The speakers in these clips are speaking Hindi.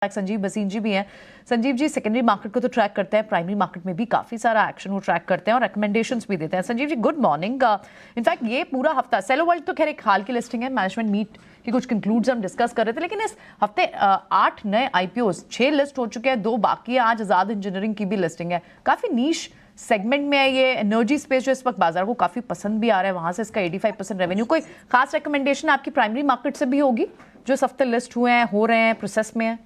संजीव भसीन जी भी हैं। संजीव जी सेकेंडरी मार्केट को तो ट्रैक करते हैं, प्राइमरी मार्केट में भी काफी सारा एक्शन वो ट्रैक करते हैं और रिकमेंडेशंस भी देते हैं। Sanjeev ji good morning. In fact ये पूरा हफ्ता सेलो वर्ल्ड तो खैर एक हाल की लिस्टिंग है, मैनेजमेंट मीट की कुछ कंक्लूड्स हम डिस्कस कर रहे थे, लेकिन इस हफ्ते 8 नए आईपीओस 6 लिस्ट हो चुके हैं, 2 बाकी है। आज आजाद इंजीनियरिंग की भी लिस्टिंग है, काफी नीश सेगमेंट में है ये एनर्जी स्पेस जो इस वक्त बाजार को काफी पसंद भी आ रहा है, वहां से इसका 85% रेवेन्यू। कोई खास रिकमेंडेशन आपकी प्राइमरी मार्केट से भी होगी जो इस हफ्ते लिस्ट हुए हैं, हो रहे हैं, प्रोसेस में है?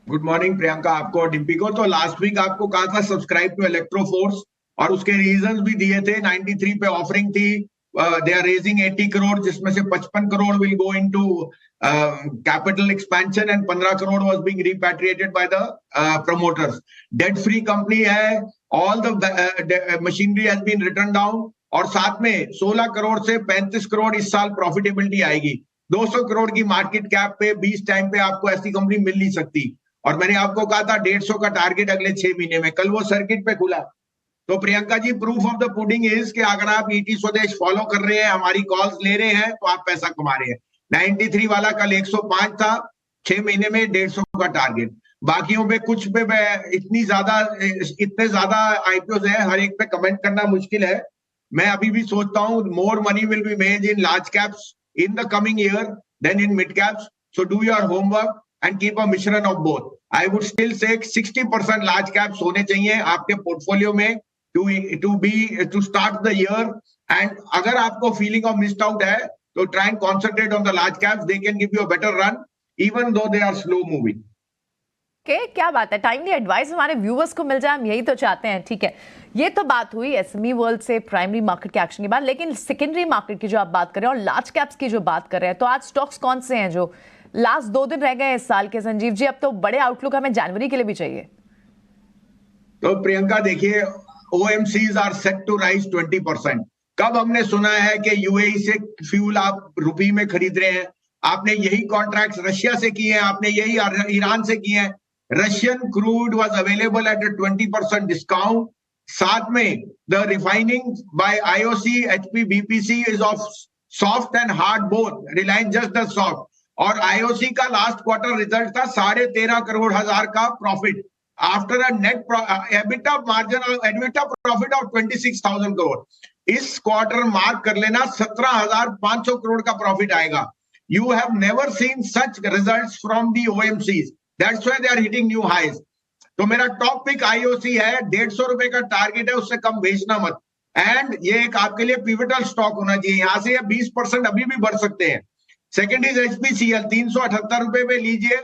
गुड मॉर्निंग प्रियंका, आपको और डिम्पी को। तो लास्ट वीक आपको कहा था सब्सक्राइब टू इलेक्ट्रोफोर्स और उसके रीजंस भी दिए थे। 93 पे ऑफरिंग थी, दे आर रेजिंग 80 करोड़, जिसमें से 55 crore will go into capital expansion and 15 crore was being repatriated by the promoters. Debt free company है, all the machinery has been written down और साथ में 16 करोड़ से 35 करोड़ इस साल प्रॉफिटेबिलिटी आएगी। 200 करोड़ की मार्केट कैप पे 20 टाइम पे आपको ऐसी कंपनी मिल नहीं सकती। और मैंने आपको कहा था 150 का टारगेट अगले 6 महीने में, कल वो सर्किट पे खुला। तो Priyanka ji, proof of the pudding is कि अगर आप ईटी स्वदेश फॉलो कर रहे हैं, हमारी कॉल्स ले रहे हैं, तो आप पैसा कमा रहे हैं। 93 वाला कल 105 था, 6 महीने में 150 का टारगेट। बाकियों पे कुछ पे इतने ज्यादा आईपीओ है, हर एक पे कमेंट करना मुश्किल है। मैं अभी भी सोचता हूँ more money will be made in large caps in the coming year than in mid caps. So do your homework and keep a मिश्रण of both. I would still say 60% large caps होने चाहिए आपके पोर्टफोलियो में to start the year. And अगर आपको feeling of missed out है तो try and concentrate on the large caps. They can give you a better run even though they are slow moving. क्या बात है, टाइमली एडवाइस हमारे व्यूअर्स को मिल जाए, हम यही तो चाहते हैं। ठीक है, ये तो बात हुई एसएमई वर्ल्ड से प्राइमरी मार्केट के एक्शन के बाद, लेकिन सेकेंडरी मार्केट की जो आप बात कर रहे हैं और लार्ज कैप्स की जो बात कर रहे हैं, तो आज स्टॉक्स कौन से हैं जो लास्ट 2 दिन रह गए इस साल के? संजीव जी, अब तो बड़े आउटलुक हमें जनवरी के लिए भी चाहिए। तो प्रियंका देखिए, OMCs are set to rise 20%। कब हमने सुना है कि यूएई से फ्यूल आप रुपये में खरीद रहे हैं? आपने यही कॉन्ट्रैक्ट्स रशिया से किए हैं, आपने यही ईरान से किए हैं। Russian crude was available at 20% discount. साथ में the refining by IOC, HP, BPC is of soft and hard both, Reliance just the soft. और आईओसी का लास्ट क्वार्टर रिजल्ट था 13.5 करोड़ का profit after a net EBITDA margin EBITDA profit of 26,000 crore. इस क्वार्टर मार्क कर लेना, 17,500 करोड़ का प्रॉफिट आएगा। You have never seen such results from the OMCs, that's why they are hitting new highs. तो मेरा टॉप पिक आईओसी है, 150 रुपए का टारगेट है, उससे कम बेचना मत। एंड ये एक आपके लिए पिवटल स्टॉक होना चाहिए, यहां से 20% अभी भी बढ़ सकते हैं। सेकेंड इज एचपीसीएल, 378 रुपए पे लीजिए,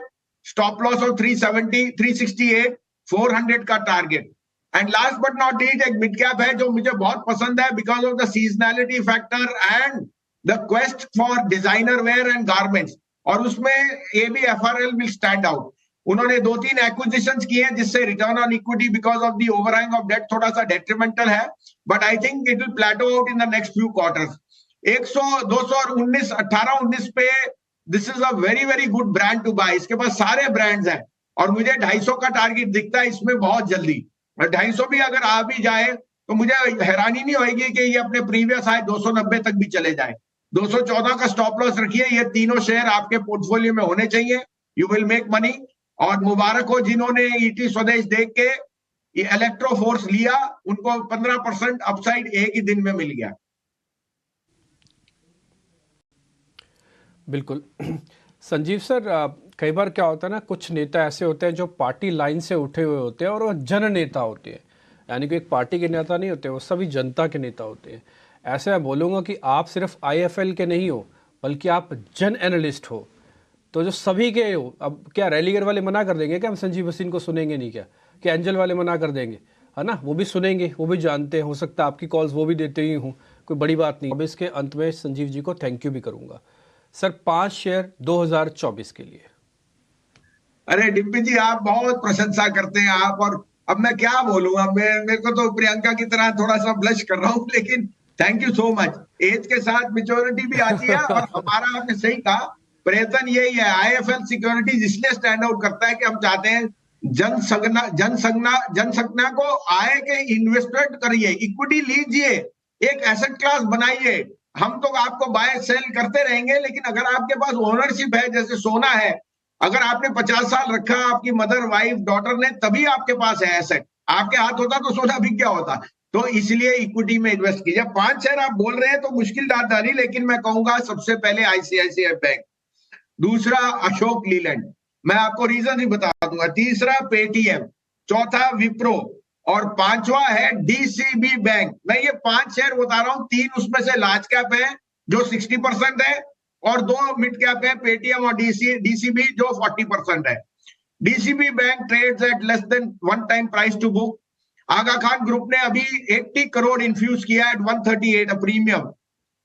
स्टॉप लॉस ऑफ 370, 368, 400 का target. And last but not least एक मिड कैप है जो मुझे बहुत पसंद है because of the seasonality factor and the quest for designer wear and garments, और उसमें एबीएफआरएल विल स्टैंड आउट। उन्होंने 2-3 एक्विजिशंस किए हैं जिससे return on equity because of the overhang of debt थोड़ा सा डेट्रीमेंटल है, but I think it will plateau out in the next few quarters. 100, 200 और 18-19 पे this is a very very good brand to buy. इसके पास सारे ब्रांड्स हैं और मुझे 250 का टारगेट दिखता है इसमें बहुत जल्दी। 250 भी अगर आ भी जाए तो मुझे हैरानी नहीं होगी कि ये अपने प्रीवियस हाई 290 तक भी चले जाए। 214 का स्टॉप लॉस रखिए, ये तीनों शेयर आपके पोर्टफोलियो में होने चाहिए, यू विल मेक मनी। और मुबारक हो जिन्होंने ईटी स्वदेश देख के ये इलेक्ट्रोफोर्स लिया, उनको 15% अपसाइड एक ही दिन में मिल गया। बिल्कुल संजीव सर, कई बार क्या होता है ना, कुछ नेता ऐसे होते हैं जो पार्टी लाइन से उठे हुए होते हैं और वो जन नेता होते हैं, यानी कि एक पार्टी के नेता नहीं होते, वो सभी जनता के नेता होते हैं। ऐसे मैं बोलूँगा कि आप सिर्फ आईएफएल के नहीं हो बल्कि आप जन एनालिस्ट हो, तो जो सभी के हो। अब क्या रैलीगर वाले मना कर देंगे क्या हम संजीव भसीन को सुनेंगे नहीं क्या एंजल वाले मना कर देंगे? है ना, वो भी सुनेंगे, वो भी जानते हैं, हो सकता है आपकी कॉल्स वो भी देते ही हूँ, कोई बड़ी बात नहीं। अब इसके अंत में संजीव जी को थैंक यू भी करूँगा सर। 5 शेयर 2024 के लिए। अरे डिम्पी जी, आप बहुत प्रशंसा करते हैं आप, और अब मैं क्या बोलूंगा, मेरे को तो प्रियंका की तरह थोड़ा सा ब्लश कर रहा हूँ, लेकिन thank you so much. Age के साथ मेच्योरिटी भी आती है और हमारा, आपने सही कहा, प्रयत्न यही है। आईएफएल सिक्योरिटीज इसलिए स्टैंड आउट करता है कि हम चाहते हैं जनसंज्ञा को आए के इन्वेस्टमेंट करिए, इक्विटी लीजिए, एक एसेट क्लास बनाइए। हम तो आपको बाय सेल करते रहेंगे, लेकिन अगर आपके पास ओनरशिप है, जैसे सोना है, अगर आपने 50 साल रखा, आपकी मदर, वाइफ, डॉटर ने, तभी आपके पास है एसेट। आपके हाथ होता तो सोना भी क्या होता। तो इसलिए इक्विटी में इन्वेस्ट कीजिए। 5 शेयर आप बोल रहे हैं तो मुश्किल दादारी, लेकिन मैं कहूंगा सबसे पहले आईसीआईसीआई बैंक, दूसरा अशोक लीलैंड, मैं आपको रीजन ही बता दूंगा, तीसरा पेटीएम, चौथा विप्रो और पांचवा है डीसीबी बैंक। मैं ये 5 शेयर बता रहा हूं, 3 उसमें से लार्ज कैप है जो 60% है और 2 मिड कैप है, पेटीएम और डीसीबी जो 40% है। DCB bank trades at less than 1 time price to book. Aga Khan group ने अभी 80 करोड़ इन्फ्यूज किया एट 138 प्रीमियम।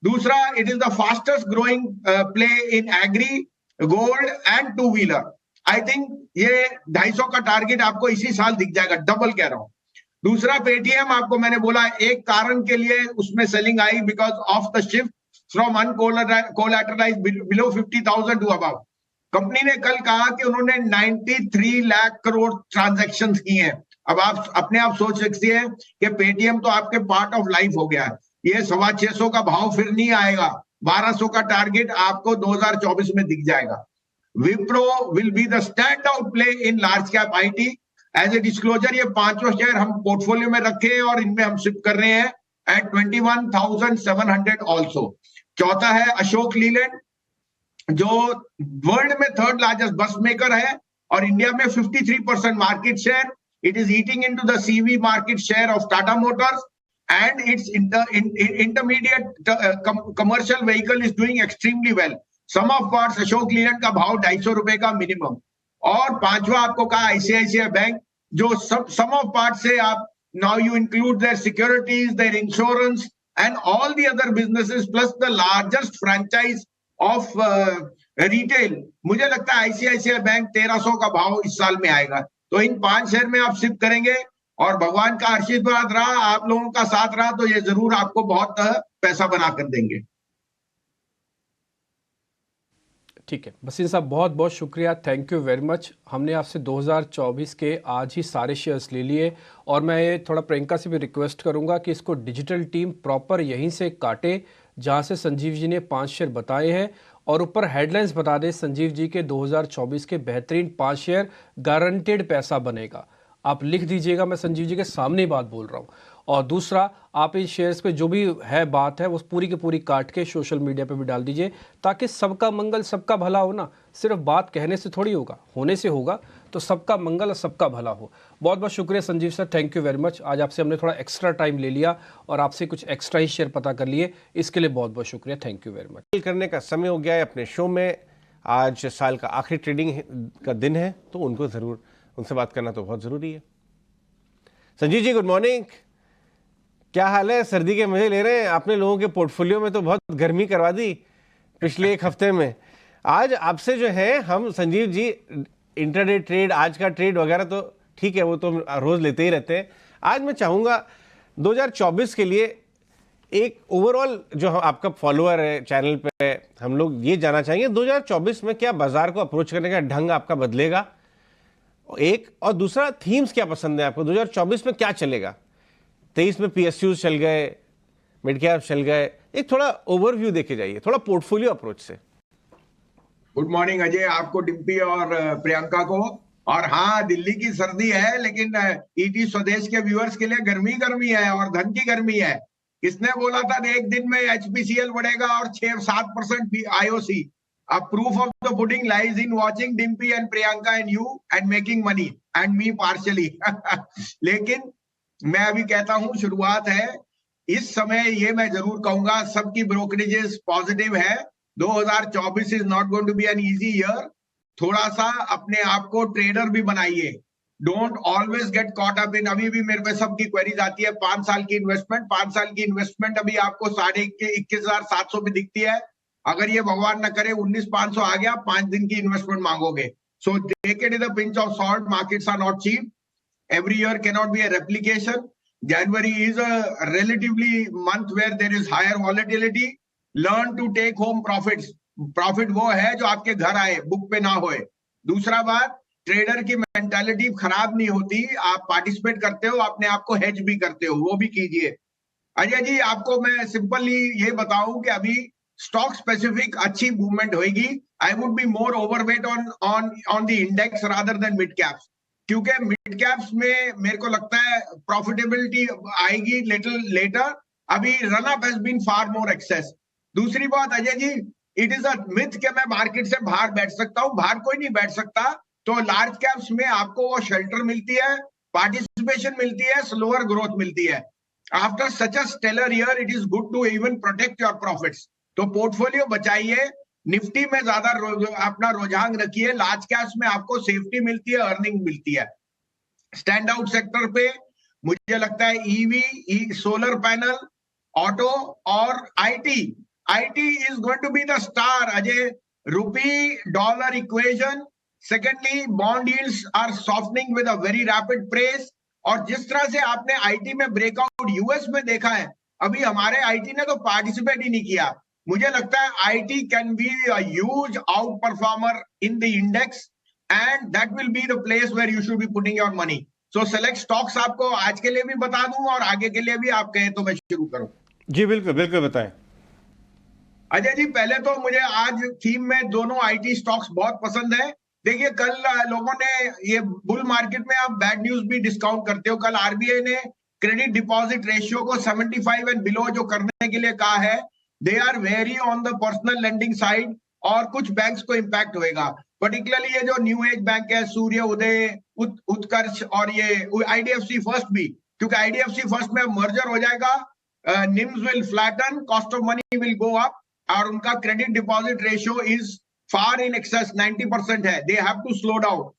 दूसरा, it is the fastest growing play in agri, gold and 2 wheeler. I think ये 250 का टारगेट आपको इसी साल दिख जाएगा, डबल कह रहा हूं। दूसरा पेटीएम, आपको मैंने बोला एक कारण के लिए उसमें सेलिंग आई, because of the shift from uncollateralized below 50,000 to above. Company ने कल कहा कि उन्होंने 93 लाख करोड़ ट्रांजैक्शन किए हैं। अब आप अपने आप सोच सकते हैं कि पेटीएम तो आपके पार्ट ऑफ लाइफ हो गया है। ये 650 का भाव फिर नहीं आएगा, 1200 का टारगेट आपको 2024 में दिख जाएगा। Wipro will be the stand out play in large cap IT. As a disclosure, ये 5 शेयर हम पोर्टफोलियो में रखे हैं और इनमें हम शिफ्ट कर रहे हैं एट 21,700 ऑल्सो। चौथा है अशोक लीलैंड, जो वर्ल्ड में 3rd लार्जेस्ट बस मेकर है और इंडिया में 53% market share. It is eating into the CV market share of Tata Motors and its intermediate commercial vehicle is doing extremely well. Sum of parts Ashok Leyland का भाव 250 रुपए का मिनिमम। और पांचवा आपको कहा आईसीआईसीआई बैंक, जो सम ऑफ पार्ट्स से आप now you include their securities, their insurance and all the other businesses plus the largest franchise of retail. मुझे लगता है आईसीआईसीआई बैंक 1300 का भाव इस साल में आएगा। तो इन 5 शेयर में आप शिफ्ट करेंगे और भगवान का आशीर्वाद रहा, आप लोगों का साथ रहा, तो ये जरूर आपको बहुत पैसा बना कर देंगे। ठीक है वसीम साहब, बहुत बहुत शुक्रिया, थैंक यू वेरी मच। हमने आपसे 2024 के आज ही सारे शेयर्स ले लिए और मैं ये थोड़ा प्रियंका से भी रिक्वेस्ट करूंगा कि इसको डिजिटल टीम प्रॉपर यहीं से काटे जहां से संजीव जी ने 5 शेयर बताए हैं और ऊपर हेडलाइंस बता दें संजीव जी के 2024 के बेहतरीन 5 शेयर, गारंटेड पैसा बनेगा। आप लिख दीजिएगा, मैं संजीव जी के सामने ही बात बोल रहा हूँ। और दूसरा, आप इन शेयर्स पे जो भी है बात है वो पूरी की पूरी काट के सोशल मीडिया पे भी डाल दीजिए, ताकि सबका मंगल सबका भला हो ना। सिर्फ बात कहने से थोड़ी होगा, होने से होगा। तो सबका मंगल और सबका भला हो। बहुत बहुत शुक्रिया Sanjeev sir, thank you very much. आज आपसे हमने थोड़ा एक्स्ट्रा टाइम ले लिया और आपसे कुछ एक्स्ट्रा ही शेयर पता कर लिए, इसके लिए बहुत बहुत शुक्रिया, थैंक यू वेरी मच। करने का समय हो गया है अपने शो में। आज साल का आखिरी ट्रेडिंग का दिन है, तो उनको ज़रूर उनसे बात करना तो बहुत ज़रूरी है। संजीव जी, गुड मॉर्निंग, क्या हाल है? सर्दी के मजे ले रहे हैं? आपने लोगों के पोर्टफोलियो में तो बहुत गर्मी करवा दी पिछले 1 हफ्ते में। आज आपसे जो है हम संजीव जी इंटरडे ट्रेड, आज का ट्रेड वगैरह तो ठीक है, वो तो रोज लेते ही रहते हैं। आज मैं चाहूँगा 2024 के लिए एक ओवरऑल, जो आपका फॉलोअर है चैनल पे, हम लोग ये जानना चाहेंगे 2024 में क्या बाजार को अप्रोच करने का ढंग आपका बदलेगा, एक, और दूसरा थीम्स क्या पसंद है आपको, 2024 में क्या चलेगा। 23 में पीएसयूज चल गए, मिड कैप चल गए, एक थोड़ा ओवरव्यू देके जाइए, थोड़ा पोर्टफोलियो अप्रोच से। गुड मॉर्निंग अजय, आपको, डिम्पी और प्रियंका को। और हाँ, दिल्ली की सर्दी है, लेकिन ईटी स्वदेश के व्यूअर्स के लिए गर्मी है और धन की गर्मी है। किसने बोला था एक दिन में एचपीसीएल बढ़ेगा और 6-7% IOC. A proof of the pudding lies in watching Dimpy and Priyanka and you and making money and me partially. लेकिन मैं अभी कहता हूं, शुरुआत है। इस समय ये मैं जरूर कहूंगा, सबकी ब्रोकरेजेस पॉजिटिव है। 2024 is not going to be an easy year. थोड़ा सा अपने आप को ट्रेडर भी बनाइए। Don't always get caught up in, अभी भी मेरे पे सबकी क्वेरीज आती है 5 साल की इन्वेस्टमेंट, 5 साल की इन्वेस्टमेंट अभी आपको 21,700 पे दिखती है। अगर ये भगवान न करे 19,500 आ गया, 5 दिन की इन्वेस्टमेंट मांगोगे। So take it with a pinch of salt, markets are not cheap, every year can not be a replication. January is a relatively month where there is higher volatility. Learn to take home profits. Profit वो है जो आपके घर आए, बुक पे ना होए। दूसरा बात, ट्रेडर की मेंटालिटी खराब नहीं होती। आप पार्टिसिपेट करते हो, अपने आप को हेज भी करते हो, वो भी कीजिए। अजय जी, आपको मैं सिंपली ये बताऊं कि अभी स्टॉक स्पेसिफिक अच्छी मूवमेंट होगी। I would be more overweight on the index rather than mid caps, क्योंकि मिड कैप्स में मेरे को लगता है प्रॉफिटेबिलिटी आएगी लिटिल लेटर। अभी run up has been far more excess. दूसरी बात Ajay ji, it is a myth कि मैं मार्केट से बाहर बैठ सकता हूं। बाहर कोई नहीं बैठ सकता। तो लार्ज कैप्स में आपको वो शेल्टर मिलती है, पार्टिसिपेशन मिलती है, स्लोअर ग्रोथ मिलती है। After such a stellar year it is good to even protect your profits. तो पोर्टफोलियो बचाइए, निफ्टी में ज्यादा अपना रुझान रखिए, लार्ज कैप्स में आपको सेफ्टी मिलती है, अर्निंग मिलती है। स्टैंड आउट सेक्टर पे मुझे लगता है ईवी, सोलर पैनल, ऑटो और IT. IT is going to be the star Ajay. Rupee dollar equation, secondly bond yields are softening with a very rapid pace. और जिस तरह से आपने आईटी में ब्रेकआउट यूएस में देखा है, अभी हमारे आईटी ने तो पार्टिसिपेट ही नहीं किया। मुझे लगता है IT can be a huge out performer in the index and that will be the place where you should be putting your money. So select stocks आपको आज के लिए भी बता दूं और आगे के लिए भी आप कहें तो मैं शुरू करूं। जी बिल्कुल बिल्कुल बताएं। अजय जी, पहले तो मुझे आज थीम में दोनों आईटी स्टॉक्स बहुत पसंद है। देखिए, कल लोगों ने ये बुल मार्केट में आप बैड न्यूज भी डिस्काउंट करते हो। कल आरबीआई ने क्रेडिट डिपॉजिट रेशियो को 75 एंड बिलो जो करने के लिए कहा है। They are very on the personal lending side और कुछ बैंक्स को इंपैक्ट होएगा। पर्टिकुलरली ये जो न्यू एज बैंक है, सूर्य उदय, उत्कर्ष और ये आईडीएफसी फर्स्ट भी, क्योंकि आईडीएफसी फर्स्ट में मर्जर हो जाएगा। NIMs will flatten, cost of money will go up और उनका credit deposit ratio is far in excess 90% है। They have to slow down.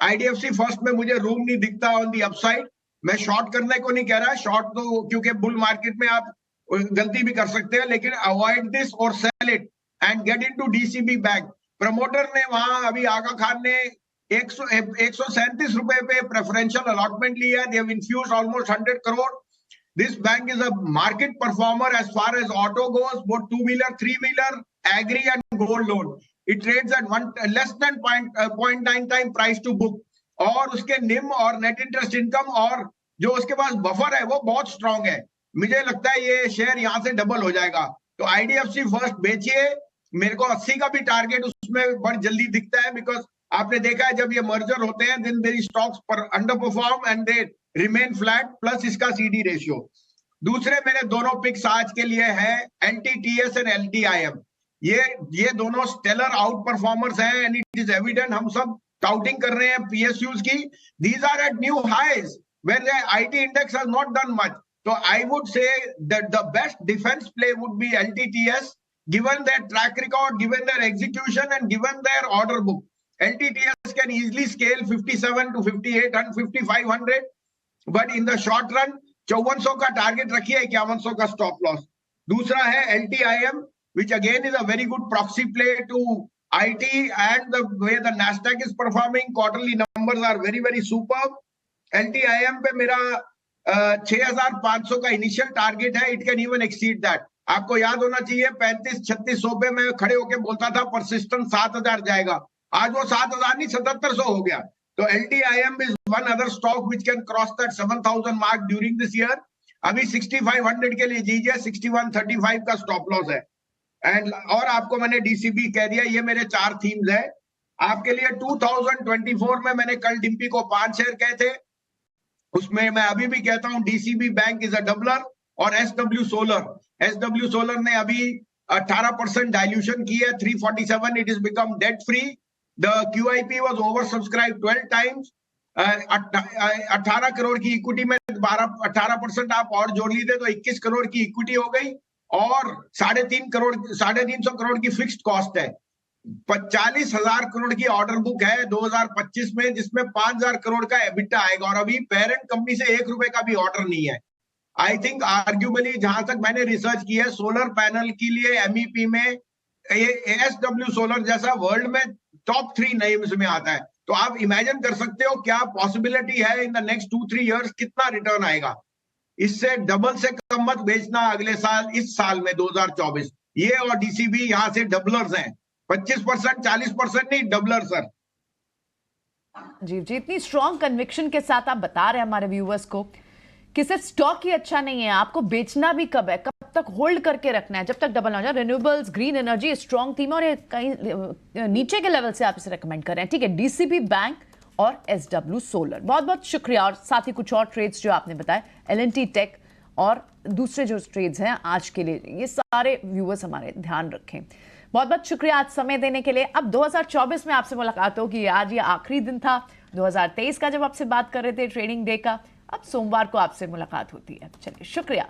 IDFC First में मुझे रूम नहीं दिखता ऑन दी अपसाइड। मैं शॉर्ट करने को नहीं कह रहा, शॉर्ट तो क्योंकि बुल मार्केट में आप गलती भी कर सकते हैं, लेकिन अवॉइड दिस और sell it and get into DCB bank. Promoter ने वहां अभी आगा खान ने 137 रुपए पे प्रेफरेंशियल अलॉटमेंट लिया है। They have infused almost 100 crore. This bank is a market performer as far as auto goes, both two-wheeler, three-wheeler, agri and gold loan. It trades at less than 0.9 time price to book. और उसके निम और नेट इंटरेस्ट इनकम और जो उसके पास बफर है वो बहुत स्ट्रांग है। मुझे लगता है ये शेयर यहाँ से डबल हो जाएगा। तो आईडीएफसी फर्स्ट बेचिए। मेरे को 80 का भी टारगेट उसमें बहुत जल्दी दिखता है, बिकॉज आपने देखा है जब ये मर्जर होते हैं देन देयर स्टॉक्स पर under perform and they remain flat, plus इसका सीडी रेशियो। दूसरे मेरे दोनों पिक्स आज के लिए है एलटीटीएस एंड एलटीआईएम। ये दोनों स्टेलर आउट परफॉर्मर्स हैं एंड इट इज एविडेंट। हम सब टाउटिंग कर रहे हैं पीएसयूज की। These are at new highs where the IT index has not done much. तो I would say that the best defence play would be LTTS, given their track record, given their execution and given their order book. LTTS can easily scale 57 to 58 and 5500, but in the short run 5400 का टारगेट रखिए, 5100 का स्टॉप लॉस। दूसरा है LTIM, which again is a very good proxy play to IT and the way the Nasdaq is performing. Quarterly numbers are very very superb. LTIM पे मेरा 6500 का इनिशियल टारगेट है। It can even exceed that. आपको याद होना चाहिए 35-3600 पे मैं खड़े होके बोलता था परसिस्टेंट 7000 जाएगा। आज वो 7000 नहीं 7700 हो गया। तो LTIM is one other stock which can cross that 7000 mark during this year. अभी 6500 के लिए दीजिए, 6135 का स्टॉप लॉस है। एंड और आपको मैंने डीसीबी कह दिया। ये मेरे 4 थीम्स है आपके लिए। 2024 में मैंने कल डिम्पी को 5 शेयर कहे थे, उसमें मैं अभी भी कहता हूं DCB bank is a doubler. और एसडब्ल्यू सोलर ने अभी 18% डाइल्यूशन की है, 347, it is become debt free. The QIP was over subscribe 12 times. 18 crore की इक्विटी में 18% आप और जोड़ लीजिए तो 21 करोड़ की इक्विटी हो गई और 350 करोड़ की फिक्स्ड कॉस्ट है। 40,000 करोड़ की ऑर्डर बुक है 2025 में, जिसमें 5,000 करोड़ का एबिटा आएगा और अभी पेरेंट कंपनी से 1 रुपए का भी ऑर्डर नहीं है। आई थिंक आर्ग्यूबली जहां तक मैंने रिसर्च की है, सोलर पैनल के लिए एमईपी में एसडब्ल्यू सोलर जैसा वर्ल्ड में टॉप 3 नेम्स में आता है। तो आप इमेजिन कर सकते हो क्या पॉसिबिलिटी है इन द नेक्स्ट 2-3 इयर्स कितना रिटर्न आएगा। इससे डबल से कम मत बेचना अगले साल, इस साल में 2024। ये और डीसीबी यहां से डबलर्स हैं, 25% 40% नहीं, डबलर सर। जी, इतनी स्ट्रॉन्ग कन्विक्शन के साथ आप बता रहे हैं हमारे व्यूअर्स को कि सिर्फ स्टॉक ही अच्छा नहीं है, आपको बेचना भी कब है, कब तक होल्ड करके रखना है, जब तक डबल ना हो जाए। Renewables, green energy strong theme है और ये कहीं नीचे के लेवल से आप इसे रेकमेंड कर रहे हैं, ठीक है। डीसीबी बैंक और एसडब्ल्यू सोलर, बहुत बहुत शुक्रिया। और साथ ही कुछ और ट्रेड्स जो आपने बताए, एलएनटी टेक और दूसरे जो ट्रेड्स हैं आज के लिए, ये सारे व्यूअर्स हमारे ध्यान रखें। बहुत बहुत शुक्रिया आज समय देने के लिए। अब 2024 में आपसे मुलाकात होगी। आज ये आखिरी दिन था 2023 का जब आपसे बात कर रहे थे ट्रेडिंग डे का, अब सोमवार को आपसे मुलाकात होती है। चलिए शुक्रिया।